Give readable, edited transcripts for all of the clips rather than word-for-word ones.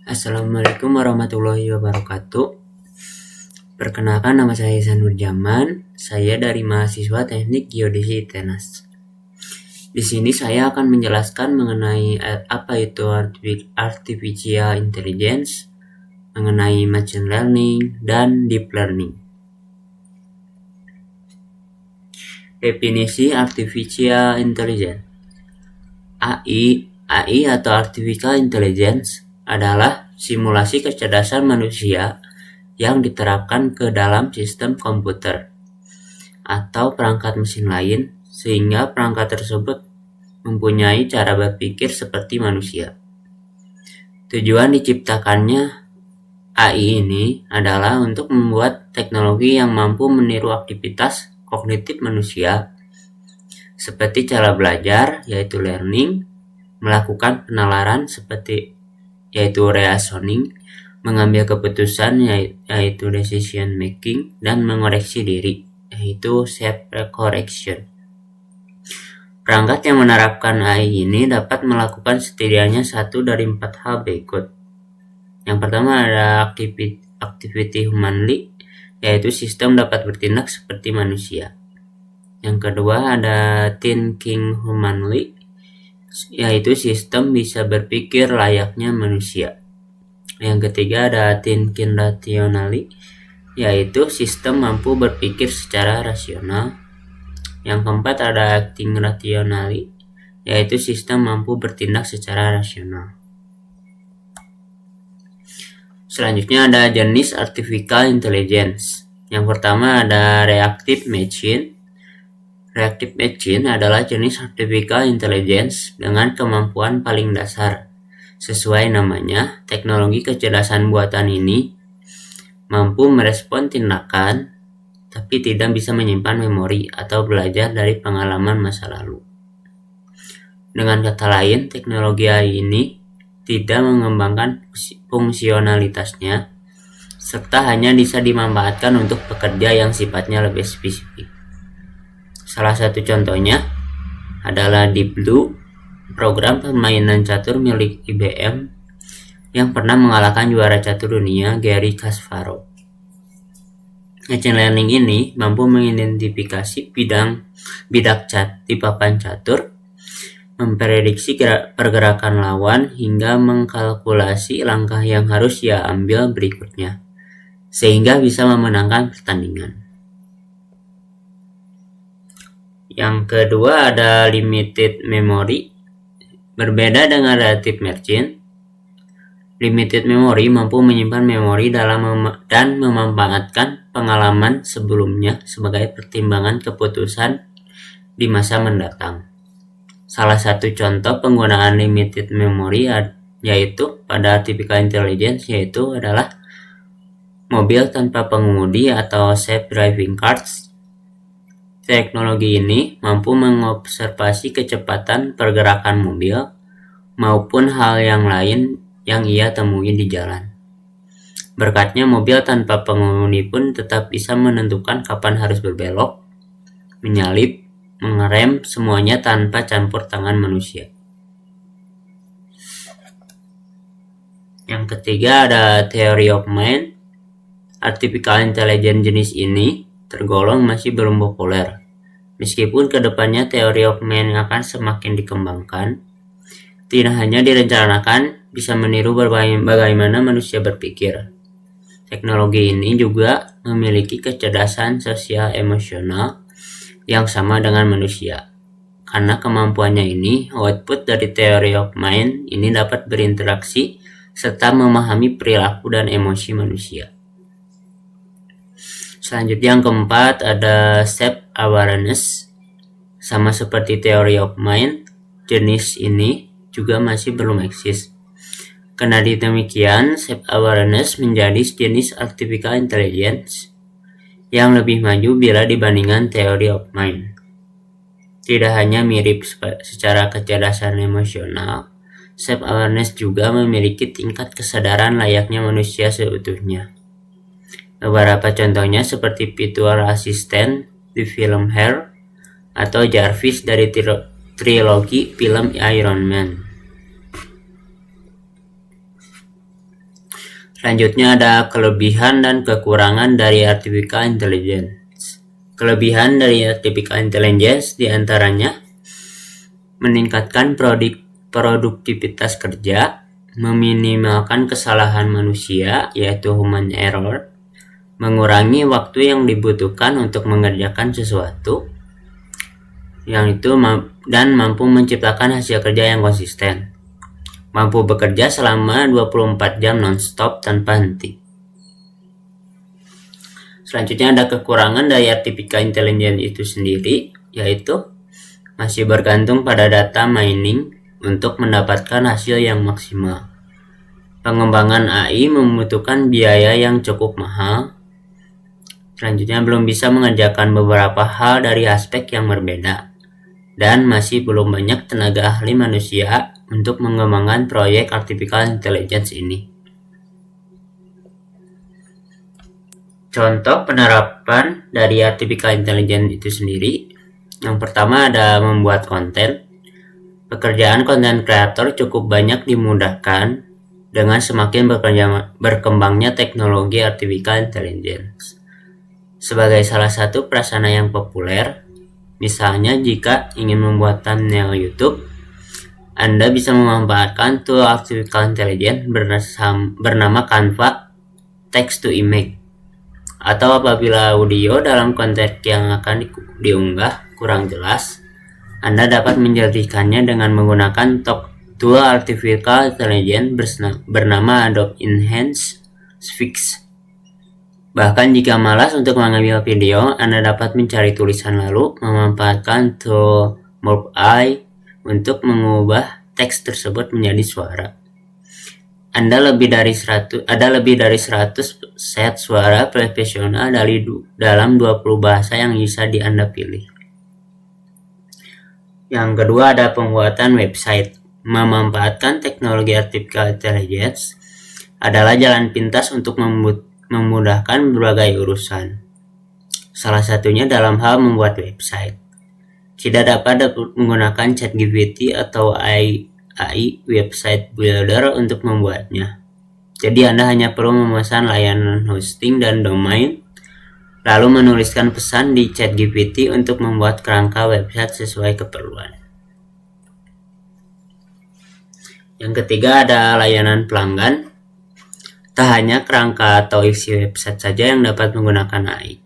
Assalamualaikum warahmatullahi wabarakatuh. Perkenalkan, nama saya Ihsan Nurjaman. Saya dari mahasiswa Teknik Geodesi ITENAS. Di sini saya akan menjelaskan mengenai apa itu artificial intelligence, mengenai machine learning dan deep learning. Definisi artificial intelligence. AI atau artificial intelligence adalah simulasi kecerdasan manusia yang diterapkan ke dalam sistem komputer atau perangkat mesin lain sehingga perangkat tersebut mempunyai cara berpikir seperti manusia. Tujuan diciptakannya AI ini adalah untuk membuat teknologi yang mampu meniru aktivitas kognitif manusia seperti cara belajar, yaitu learning, melakukan penalaran yaitu reasoning, mengambil keputusan yaitu decision making, dan mengoreksi diri yaitu self-correction. Perangkat yang menerapkan AI ini dapat melakukan setidaknya 1 dari 4 hal berikut. Yang pertama ada activity humanly, yaitu sistem dapat bertindak seperti manusia. Yang kedua ada thinking humanly, yaitu sistem bisa berpikir layaknya manusia. Yang ketiga ada thinking rationally, yaitu sistem mampu berpikir secara rasional. Yang keempat ada acting rationally, yaitu sistem mampu bertindak secara rasional. Selanjutnya ada jenis artificial intelligence. Yang pertama ada reactive machine. Reactive machine adalah jenis artificial intelligence dengan kemampuan paling dasar. Sesuai namanya, teknologi kecerdasan buatan ini mampu merespon tindakan, tapi tidak bisa menyimpan memori atau belajar dari pengalaman masa lalu. Dengan kata lain, teknologi AI ini tidak mengembangkan fungsionalitasnya, serta hanya bisa dimanfaatkan untuk pekerja yang sifatnya lebih spesifik. Salah satu contohnya adalah Deep Blue, program permainan catur milik IBM yang pernah mengalahkan juara catur dunia Garry Kasparov. Machine learning ini mampu mengidentifikasi bidak di papan catur, memprediksi pergerakan lawan hingga mengkalkulasi langkah yang harus ia ambil berikutnya, sehingga bisa memenangkan pertandingan. Yang kedua ada limited memory. Berbeda dengan reactive machine, limited memory mampu menyimpan memori dan memanfaatkan pengalaman sebelumnya sebagai pertimbangan keputusan di masa mendatang. Salah satu contoh penggunaan limited memory yaitu pada artificial intelligence adalah mobil tanpa pengemudi atau self-driving cars. Teknologi ini mampu mengobservasi kecepatan pergerakan mobil maupun hal yang lain yang ia temui di jalan. Berkatnya, mobil tanpa pengemudi pun tetap bisa menentukan kapan harus berbelok, menyalip, mengerem, semuanya tanpa campur tangan manusia. Yang ketiga ada theory of mind. Artificial intelligence jenis ini tergolong masih belum populer. Meskipun kedepannya teori of mind akan semakin dikembangkan, tidak hanya direncanakan bisa meniru bagaimana manusia berpikir. Teknologi ini juga memiliki kecerdasan sosial emosional yang sama dengan manusia. Karena kemampuannya ini, output dari theory of mind ini dapat berinteraksi serta memahami perilaku dan emosi manusia. Selanjutnya yang keempat ada self-awareness. Sama seperti theory of mind, jenis ini juga masih belum eksis. Karena demikian, self-awareness menjadi jenis artificial intelligence yang lebih maju bila dibandingkan theory of mind. Tidak hanya mirip secara kecerdasan emosional, self-awareness juga memiliki tingkat kesadaran layaknya manusia seutuhnya. Beberapa contohnya seperti virtual assistant di film Her atau Jarvis dari trilogi film Iron Man. Selanjutnya ada kelebihan dan kekurangan dari artificial intelligence. Kelebihan dari artificial intelligence diantaranya meningkatkan produktivitas kerja, meminimalkan kesalahan manusia yaitu human error, mengurangi waktu yang dibutuhkan untuk mengerjakan sesuatu, dan mampu menciptakan hasil kerja yang konsisten. Mampu bekerja selama 24 jam non-stop tanpa henti. Selanjutnya ada kekurangan dari artificial intelligence itu sendiri, yaitu masih bergantung pada data mining untuk mendapatkan hasil yang maksimal. Pengembangan AI membutuhkan biaya yang cukup mahal. Selanjutnya belum bisa mengerjakan beberapa hal dari aspek yang berbeda. Dan masih belum banyak tenaga ahli manusia untuk mengembangkan proyek artificial intelligence ini. Contoh penerapan dari artificial intelligence itu sendiri. Yang pertama ada membuat konten. Pekerjaan konten kreator cukup banyak dimudahkan dengan semakin berkembangnya teknologi artificial intelligence. Sebagai salah satu prasarana yang populer, misalnya jika ingin membuat thumbnail YouTube, Anda bisa memanfaatkan tool artificial intelligence bernama Canva Text to Image. Atau apabila audio dalam konteks yang akan diunggah kurang jelas, Anda dapat menjadikannya dengan menggunakan tool artificial intelligence bernama Adobe Enhanced Fix. Bahkan jika malas untuk mengambil video, Anda dapat mencari tulisan lalu memanfaatkan tool Morph AI untuk mengubah teks tersebut menjadi suara. Ada lebih dari 100 set suara profesional dalam 20 bahasa yang bisa Anda pilih. Yang kedua ada pembuatan website. Memanfaatkan teknologi artificial intelligence adalah jalan pintas untuk memudahkan berbagai urusan. Salah satunya dalam hal membuat website. Tidak dapat menggunakan ChatGPT atau AI website builder untuk membuatnya. Jadi Anda hanya perlu memesan layanan hosting dan domain, lalu menuliskan pesan di ChatGPT untuk membuat kerangka website sesuai keperluan. Yang ketiga ada layanan pelanggan. Tak hanya kerangka atau isi website saja yang dapat menggunakan AI.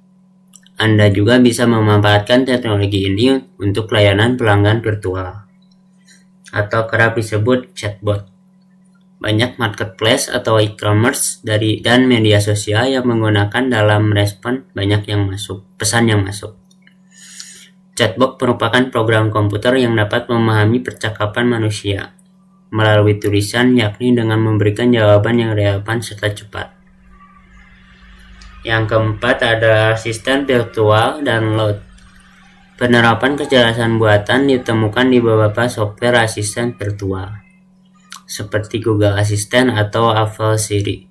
Anda juga bisa memanfaatkan teknologi ini untuk layanan pelanggan virtual, atau kerap disebut chatbot. Banyak marketplace atau e-commerce dan media sosial yang menggunakan dalam merespon pesan yang masuk. Chatbot merupakan program komputer yang dapat memahami percakapan manusia melalui tulisan, yakni dengan memberikan jawaban yang relevan serta cepat. Yang keempat ada asisten virtual download. Penerapan kecerdasan buatan ditemukan di beberapa software asisten virtual, seperti Google Assistant atau Apple Siri.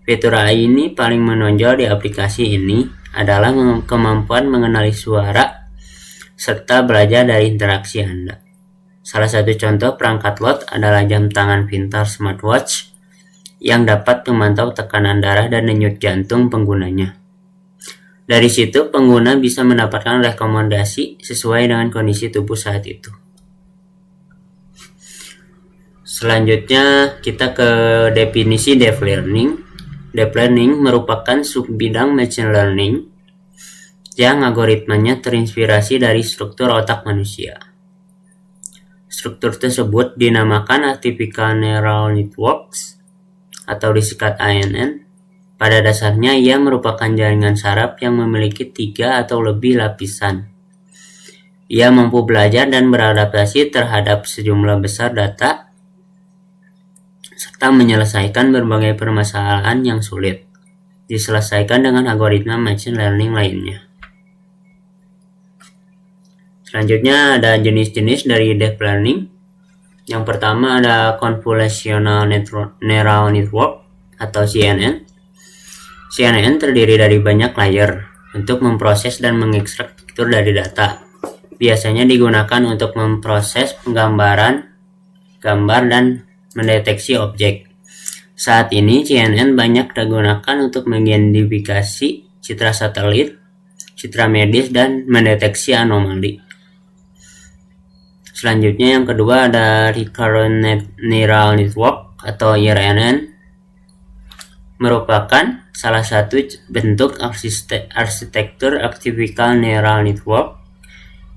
Fitur AI ini paling menonjol di aplikasi ini adalah kemampuan mengenali suara serta belajar dari interaksi Anda. Salah satu contoh perangkat lot adalah jam tangan pintar smartwatch yang dapat memantau tekanan darah dan denyut jantung penggunanya. Dari situ, pengguna bisa mendapatkan rekomendasi sesuai dengan kondisi tubuh saat itu. Selanjutnya, kita ke definisi deep learning. Deep learning merupakan subbidang machine learning yang algoritmanya terinspirasi dari struktur otak manusia. Struktur tersebut dinamakan Artificial Neural Networks atau disingkat ANN. Pada dasarnya ia merupakan jaringan saraf yang memiliki 3 atau lebih lapisan. Ia mampu belajar dan beradaptasi terhadap sejumlah besar data serta menyelesaikan berbagai permasalahan yang sulit diselesaikan dengan algoritma machine learning lainnya. Selanjutnya ada jenis-jenis dari deep learning. Yang pertama ada Convolutional Neural Network atau CNN. CNN terdiri dari banyak layer untuk memproses dan mengekstrak fitur dari data. Biasanya digunakan untuk memproses gambar dan mendeteksi objek. Saat ini CNN banyak digunakan untuk mengidentifikasi citra satelit, citra medis, dan mendeteksi anomali. Selanjutnya yang kedua ada Recurrent Neural Network atau RNN, merupakan salah satu bentuk arsitektur Artificial Neural Network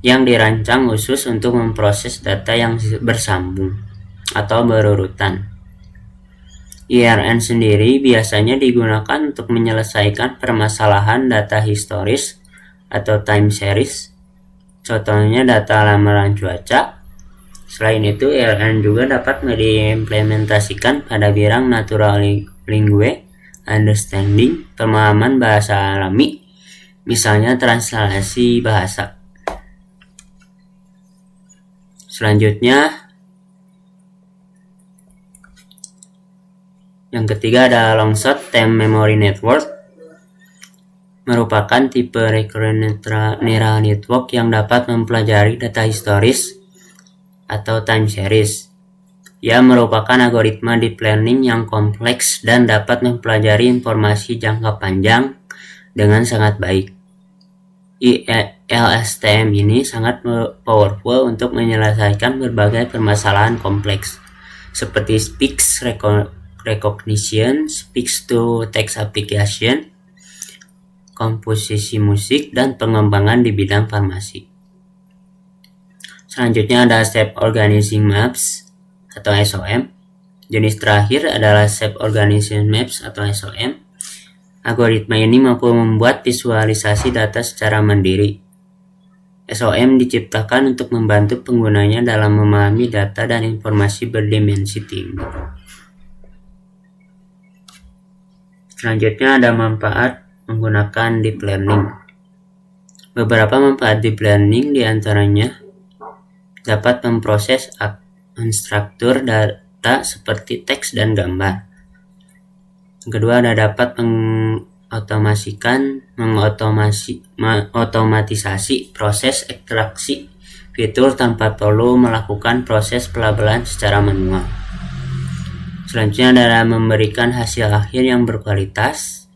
yang dirancang khusus untuk memproses data yang bersambung atau berurutan. IRN sendiri biasanya digunakan untuk menyelesaikan permasalahan data historis atau time series, contohnya data lamaran cuaca. Selain itu, IRN juga dapat diimplementasikan pada bidang natural language understanding, pemahaman bahasa alami, misalnya translasi bahasa. Selanjutnya, yang ketiga ada long short term memory network, merupakan tipe recurrent neural network yang dapat mempelajari data historis atau time series. Ia merupakan algoritma deep learning yang kompleks dan dapat mempelajari informasi jangka panjang dengan sangat baik. LSTM ini sangat powerful untuk menyelesaikan berbagai permasalahan kompleks seperti speech recognition, speech to text application, komposisi musik, dan pengembangan di bidang farmasi. Selanjutnya ada Shape Organizing Maps atau SOM. Jenis terakhir adalah Shape Organizing Maps atau SOM. Algoritma ini mampu membuat visualisasi data secara mandiri. SOM diciptakan untuk membantu penggunanya dalam memahami data dan informasi berdimensi tinggi. Selanjutnya ada manfaat menggunakan deep learning. Beberapa manfaat deep learning diantaranya dapat memproses struktur data seperti teks dan gambar. Yang kedua ada dapat mengotomatisasi proses ekstraksi fitur tanpa perlu melakukan proses pelabelan secara manual. Selanjutnya adalah memberikan hasil akhir yang berkualitas,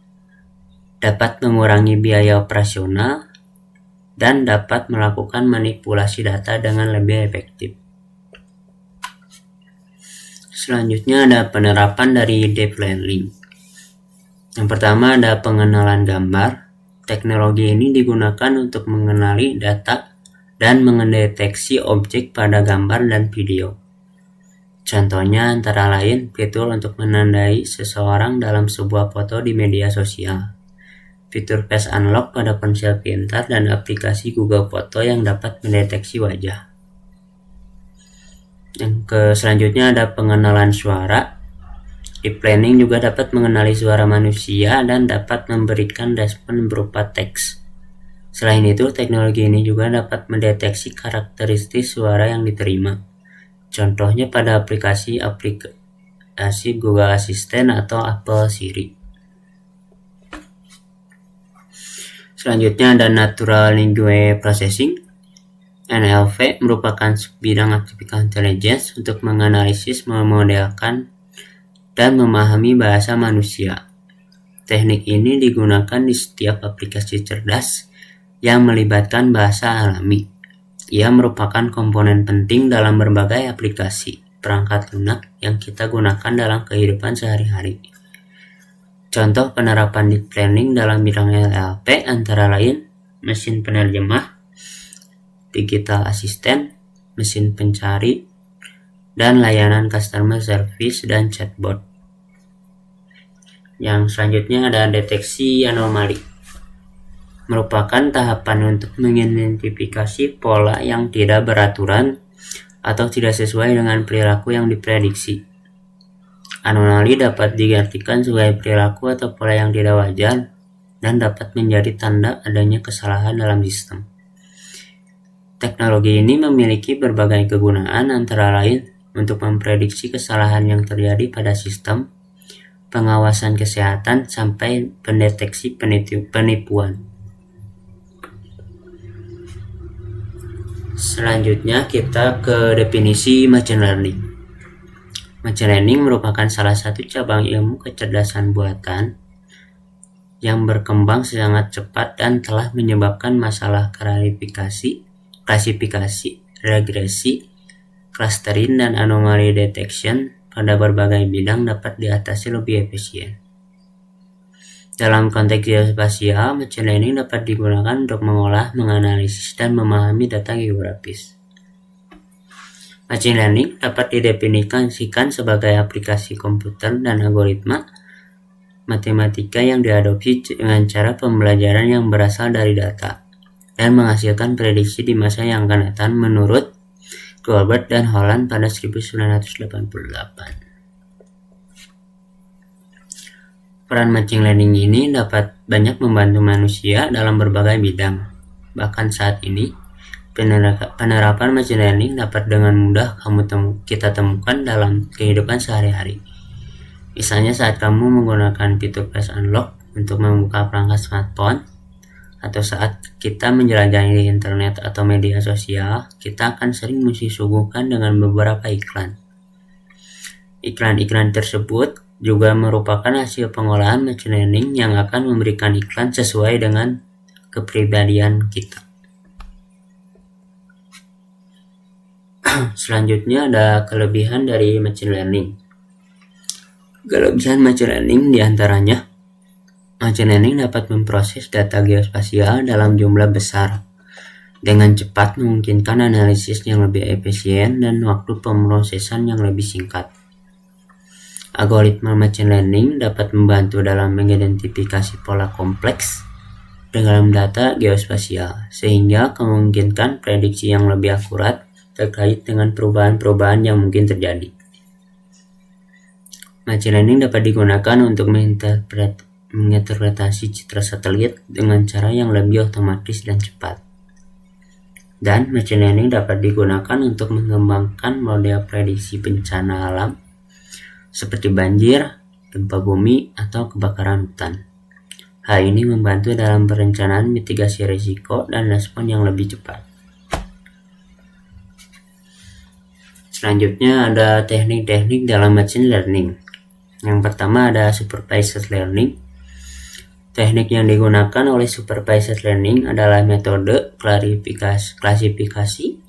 dapat mengurangi biaya operasional, dan dapat melakukan manipulasi data dengan lebih efektif. Selanjutnya ada penerapan dari deep learning. Yang pertama ada pengenalan gambar. Teknologi ini digunakan untuk mengenali data dan mendeteksi objek pada gambar dan video. Contohnya antara lain fitur untuk menandai seseorang dalam sebuah foto di media sosial, fitur face unlock pada ponsel pintar, dan aplikasi Google Foto yang dapat mendeteksi wajah. Yang selanjutnya ada pengenalan suara. Deep learning juga dapat mengenali suara manusia dan dapat memberikan respon berupa teks. Selain itu, teknologi ini juga dapat mendeteksi karakteristik suara yang diterima. Contohnya pada aplikasi Google Assistant atau Apple Siri. Selanjutnya ada Natural Language Processing. NLP merupakan bidang artificial intelligence untuk menganalisis, memodelkan, dan memahami bahasa manusia. Teknik ini digunakan di setiap aplikasi cerdas yang melibatkan bahasa alami. Ia merupakan komponen penting dalam berbagai aplikasi perangkat lunak yang kita gunakan dalam kehidupan sehari-hari. Contoh penerapan deep learning dalam bidang NLP antara lain mesin penerjemah, digital assistant, mesin pencari, dan layanan customer service dan chatbot. Yang selanjutnya ada deteksi anomali. Merupakan tahapan untuk mengidentifikasi pola yang tidak beraturan atau tidak sesuai dengan perilaku yang diprediksi. Anomali dapat diartikan sebagai perilaku atau pola yang tidak wajar dan dapat menjadi tanda adanya kesalahan dalam sistem. Teknologi ini memiliki berbagai kegunaan antara lain untuk memprediksi kesalahan yang terjadi pada sistem, pengawasan kesehatan, sampai pendeteksi penipuan. Selanjutnya kita ke definisi machine learning. Machine learning merupakan salah satu cabang ilmu kecerdasan buatan yang berkembang sangat cepat dan telah menyebabkan masalah klasifikasi, regresi, clustering, dan anomali detection pada berbagai bidang dapat diatasi lebih efisien. Dalam konteks geospasial, machine learning dapat digunakan untuk mengolah, menganalisis, dan memahami data geografis. Machine learning dapat didefinisikan sebagai aplikasi komputer dan algoritma matematika yang diadopsi dengan cara pembelajaran yang berasal dari data dan menghasilkan prediksi di masa yang akan datang menurut Goldberg dan Holland pada 1988. Peran machine learning ini dapat banyak membantu manusia dalam berbagai bidang. Bahkan saat ini, penerapan machine learning dapat dengan mudah kita temukan dalam kehidupan sehari-hari. Misalnya saat kamu menggunakan fitur Face Unlock untuk membuka perangkat smartphone, atau saat kita menjelajahi internet atau media sosial, kita akan sering disuguhkan dengan beberapa iklan. Iklan-iklan tersebut juga merupakan hasil pengolahan machine learning yang akan memberikan iklan sesuai dengan kepribadian kita. Selanjutnya ada kelebihan dari machine learning. Kelebihan machine learning diantaranya, machine learning dapat memproses data geospasial dalam jumlah besar dengan cepat, memungkinkan analisis yang lebih efisien dan waktu pemrosesan yang lebih singkat. Algoritma machine learning dapat membantu dalam mengidentifikasi pola kompleks dalam data geospasial, sehingga memungkinkan prediksi yang lebih akurat terkait dengan perubahan-perubahan yang mungkin terjadi. Machine learning dapat digunakan untuk menginterpretasi citra satelit dengan cara yang lebih otomatis dan cepat. Dan machine learning dapat digunakan untuk mengembangkan model prediksi bencana alam seperti banjir, gempa bumi, atau kebakaran hutan. Hal ini membantu dalam perencanaan mitigasi risiko dan respon yang lebih cepat. Selanjutnya ada teknik-teknik dalam machine learning. Yang pertama ada supervised learning. Teknik yang digunakan oleh supervised learning adalah metode klasifikasi,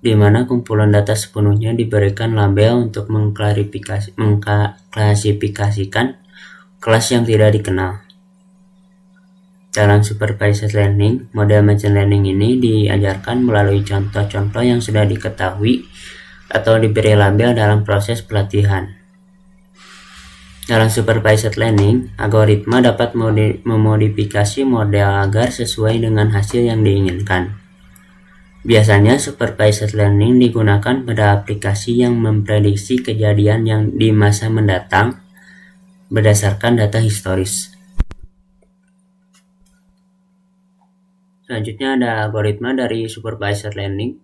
di mana kumpulan data sepenuhnya diberikan label untuk mengklasifikasikan kelas yang tidak dikenal. Dalam supervised learning, model machine learning ini diajarkan melalui contoh-contoh yang sudah diketahui atau diberi label dalam proses pelatihan. Dalam supervised learning, algoritma dapat memodifikasi model agar sesuai dengan hasil yang diinginkan. Biasanya supervised learning digunakan pada aplikasi yang memprediksi kejadian yang di masa mendatang berdasarkan data historis. Selanjutnya ada algoritma dari supervised learning.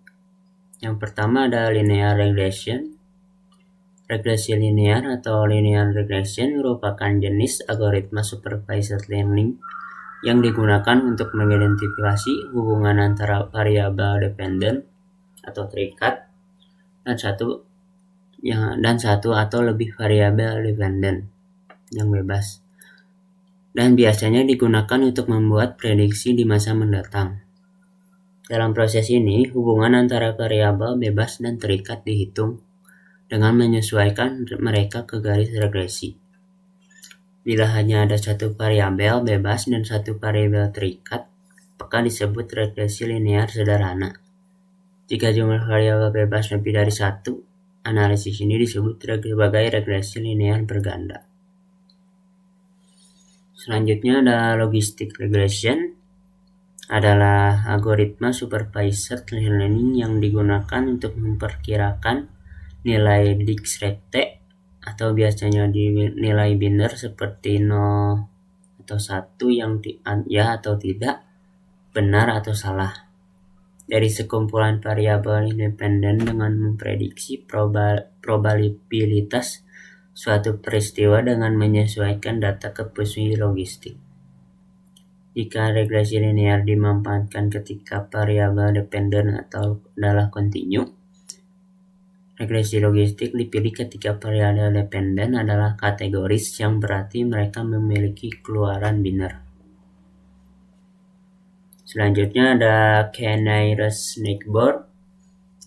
Yang pertama ada linear regression. Regresi linear atau linear regression merupakan jenis algoritma supervised learning yang digunakan untuk mengidentifikasi hubungan antara variabel dependent atau terikat dan satu atau lebih variabel dependent yang bebas, dan biasanya digunakan untuk membuat prediksi di masa mendatang. Dalam proses ini, hubungan antara variabel bebas dan terikat dihitung dengan menyesuaikan mereka ke garis regresi. Bila hanya ada satu variabel bebas dan satu variabel terikat, maka disebut regresi linear sederhana. Jika jumlah variabel bebas lebih dari satu, analisis ini disebut sebagai regresi linear berganda. Selanjutnya ada logistic regression. Adalah algoritma supervised learning yang digunakan untuk memperkirakan nilai discrete atau biasanya nilai biner seperti 0 atau 1 yang ya atau tidak, benar atau salah, dari sekumpulan variabel independen dengan memprediksi probabilitas suatu peristiwa dengan menyesuaikan data ke posisi logistik. Jika regresi linear dimanfaatkan ketika variabel dependen atau adalah kontinu, Regresi logistik dipilih ketika variabel dependen adalah kategoris, yang berarti mereka memiliki keluaran biner. Selanjutnya ada K-nearest neighbor.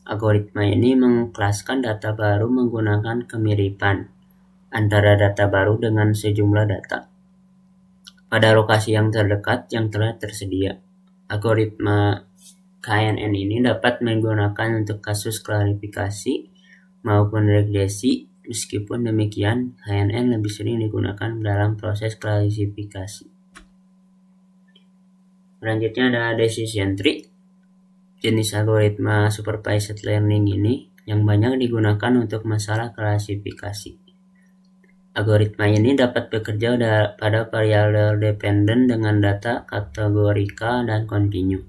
Algoritma ini mengkelaskan data baru menggunakan kemiripan antara data baru dengan sejumlah data pada lokasi yang terdekat yang telah tersedia. Algoritma KNN ini dapat digunakan untuk kasus klarifikasi maupun regresi. Meskipun demikian, KNN lebih sering digunakan dalam proses klasifikasi. Selanjutnya ada decision tree. Jenis algoritma supervised learning ini yang banyak digunakan untuk masalah klasifikasi. Algoritma ini dapat bekerja pada variabel dependen dengan data kategorikal dan kontinu.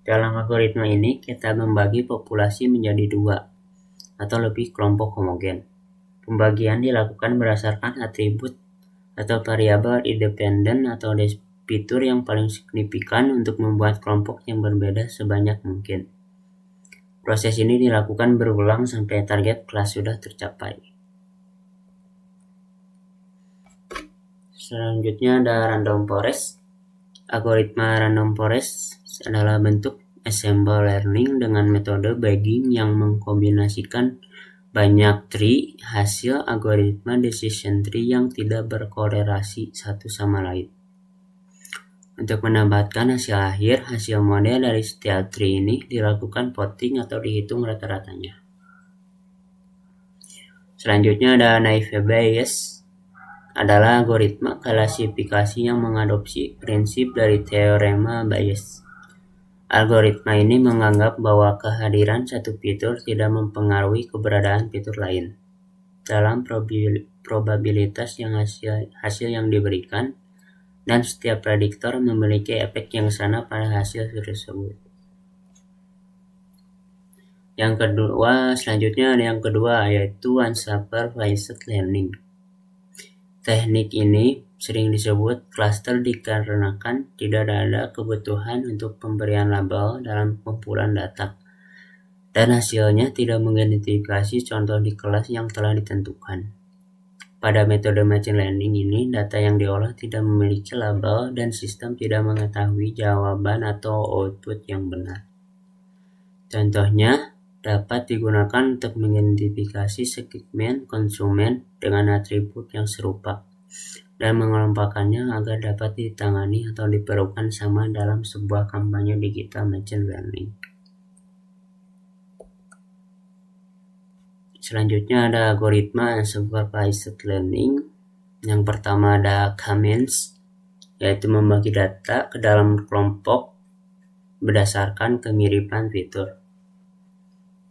Dalam algoritma ini, kita membagi populasi menjadi dua atau lebih kelompok homogen. Pembagian dilakukan berdasarkan atribut atau variabel independen atau fitur yang paling signifikan untuk membuat kelompok yang berbeda sebanyak mungkin. Proses ini dilakukan berulang sampai target kelas sudah tercapai. Selanjutnya ada random forest. Algoritma random forest adalah bentuk ensemble learning dengan metode bagging yang mengkombinasikan banyak tree hasil algoritma decision tree yang tidak berkorelasi satu sama lain. Untuk mendapatkan hasil akhir, hasil model dari setiap tree ini dilakukan voting atau dihitung rata-ratanya. Selanjutnya ada naive Bayes. Adalah algoritma klasifikasi yang mengadopsi prinsip dari teorema Bayes. Algoritma ini menganggap bahwa kehadiran satu fitur tidak mempengaruhi keberadaan fitur lain dalam probabilitas yang hasil yang diberikan, dan setiap prediktor memiliki efek yang sama pada hasil tersebut. Selanjutnya ada yang kedua, yaitu unsupervised learning. Teknik ini sering disebut cluster dikarenakan tidak ada kebutuhan untuk pemberian label dalam kumpulan data, dan hasilnya tidak mengidentifikasi contoh di kelas yang telah ditentukan. Pada metode machine learning ini, data yang diolah tidak memiliki label dan sistem tidak mengetahui jawaban atau output yang benar. Contohnya, dapat digunakan untuk mengidentifikasi segmen konsumen dengan atribut yang serupa dan mengelompokkannya agar dapat ditangani atau diperlukan sama dalam sebuah kampanye digital machine learning. Selanjutnya ada algoritma unsupervised learning. Yang pertama ada K-means, yaitu membagi data ke dalam kelompok berdasarkan kemiripan fitur.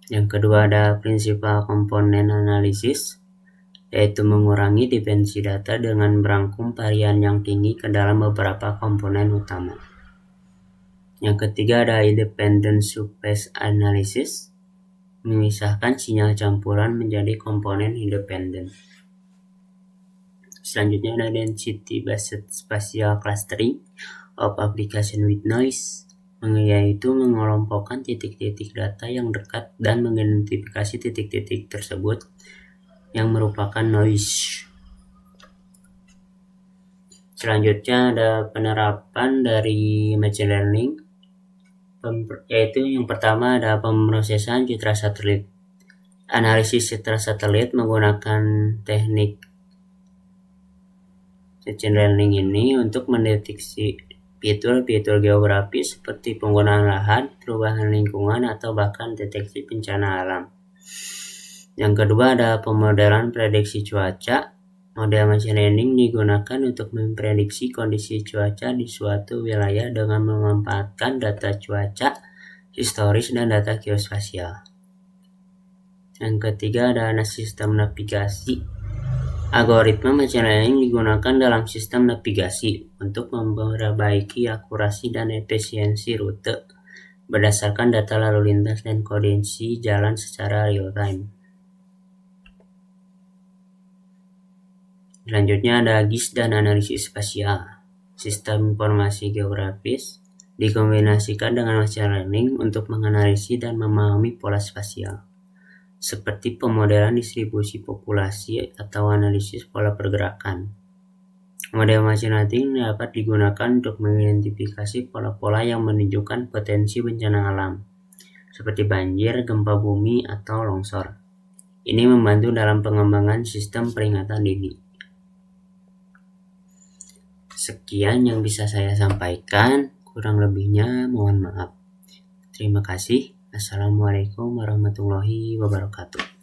Yang kedua ada principal component analysis, yaitu mengurangi dimensi data dengan merangkum varian yang tinggi ke dalam beberapa komponen utama. Yang ketiga ada independent subspace analysis, memisahkan sinyal campuran menjadi komponen independen. Selanjutnya ada density based spatial clustering of application with noise, yaitu mengelompokkan titik-titik data yang dekat dan mengidentifikasi titik-titik tersebut yang merupakan noise. Selanjutnya ada penerapan dari machine learning, yaitu yang pertama ada pemrosesan citra satelit. Analisis citra satelit menggunakan teknik machine learning ini untuk mendeteksi fitur-fitur geografis seperti penggunaan lahan, perubahan lingkungan, atau bahkan deteksi bencana alam. Yang kedua ada pemodelan prediksi cuaca. Model machine learning digunakan untuk memprediksi kondisi cuaca di suatu wilayah dengan memanfaatkan data cuaca historis dan data geospasial. Yang ketiga ada sistem navigasi. Algoritma machine learning digunakan dalam sistem navigasi untuk memperbaiki akurasi dan efisiensi rute berdasarkan data lalu lintas dan kondisi jalan secara real time. Selanjutnya ada GIS dan analisis spasial. Sistem informasi geografis dikombinasikan dengan machine learning untuk menganalisis dan memahami pola spasial. seperti pemodelan distribusi populasi atau analisis pola pergerakan. Model machine learning dapat digunakan untuk mengidentifikasi pola-pola yang menunjukkan potensi bencana alam, seperti banjir, gempa bumi, atau longsor. Ini membantu dalam pengembangan sistem peringatan dini. Sekian yang bisa saya sampaikan, kurang lebihnya mohon maaf. Terima kasih. Assalamualaikum warahmatullahi wabarakatuh.